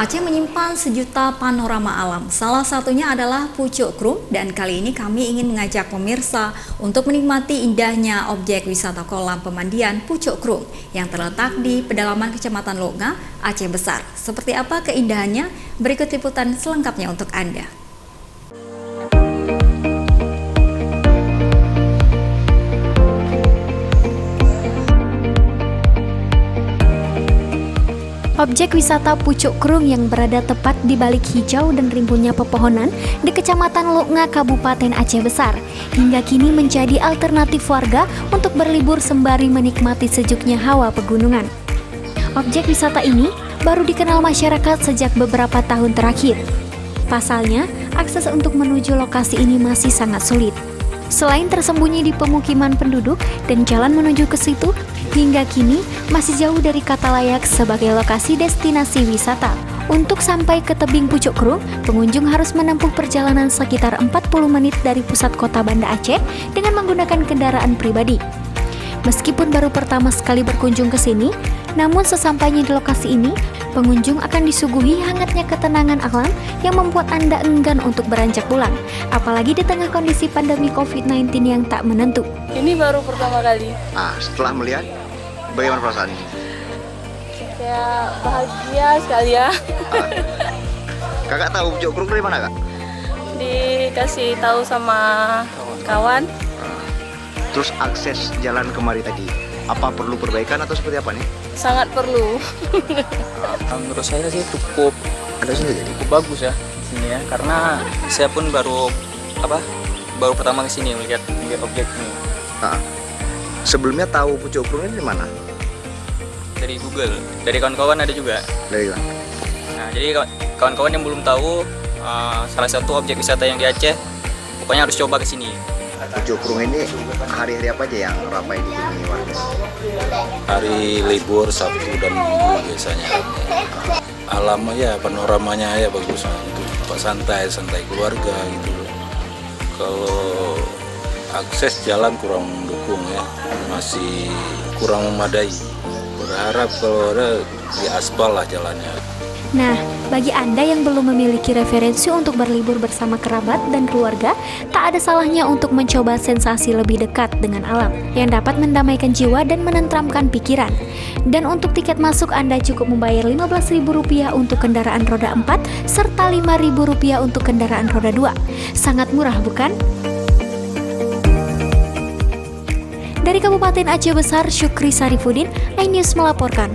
Aceh menyimpan sejuta panorama alam. Salah satunya adalah Pucuk Krung, dan kali ini kami ingin mengajak pemirsa untuk menikmati indahnya objek wisata kolam pemandian Pucuk Krung yang terletak di pedalaman Kecamatan Loknga, Aceh Besar. Seperti apa keindahannya? Berikut liputan selengkapnya untuk Anda. Objek wisata Pucuk Krung yang berada tepat di balik hijau dan rimbunnya pepohonan di Kecamatan Loknga, Kabupaten Aceh Besar, hingga kini menjadi alternatif warga untuk berlibur sembari menikmati sejuknya hawa pegunungan. Objek wisata ini baru dikenal masyarakat sejak beberapa tahun terakhir. Pasalnya, akses untuk menuju lokasi ini masih sangat sulit. Selain tersembunyi di pemukiman penduduk dan jalan menuju ke situ, hingga kini masih jauh dari kata layak sebagai lokasi destinasi wisata. Untuk sampai ke tebing Pucuk Krung, pengunjung harus menempuh perjalanan sekitar 40 menit dari pusat kota Banda Aceh dengan menggunakan kendaraan pribadi. Meskipun baru pertama sekali berkunjung ke sini, namun sesampainya di lokasi ini, pengunjung akan disuguhi hangatnya ketenangan alam yang membuat Anda enggan untuk beranjak pulang, apalagi di tengah kondisi pandemi COVID-19 yang tak menentu. Ini baru pertama kali. Nah, setelah melihat, bagaimana perasaannya? Kayak bahagia sekali ya. Kakak tahu Pucuk Krung dari mana, Kak? Dikasih tahu sama kawan. Terus akses jalan kemari tadi, apa perlu perbaikan atau seperti apa nih? Sangat perlu. Menurut saya sih cukup bagus ya sini ya, karena saya pun baru pertama ke sini melihat objek ini. Nah, sebelumnya tahu Pucuk Krung ini dari mana? Dari Google, dari kawan-kawan ada juga. Dari mana? Nah, jadi kawan-kawan yang belum tahu salah satu objek wisata yang di Aceh, pokoknya harus coba ke sini. Pucuk Krung ini hari-hari apa aja yang ramai dikunjungi warga? Hari libur Sabtu dan Minggu biasanya. Alam ya, panoramanya ya bagus untuk santai keluarga gitu. Kalau akses jalan kurang mendukung ya, masih kurang memadai. Berharap kalau ada di aspal lah jalannya. Nah, bagi Anda yang belum memiliki referensi untuk berlibur bersama kerabat dan keluarga, tak ada salahnya untuk mencoba sensasi lebih dekat dengan alam yang dapat mendamaikan jiwa dan menenteramkan pikiran. Dan untuk tiket masuk Anda cukup membayar Rp15.000 untuk kendaraan roda 4 serta Rp5.000 untuk kendaraan roda 2. Sangat murah, bukan? Dari Kabupaten Aceh Besar, Syukri Sarifudin, iNews melaporkan.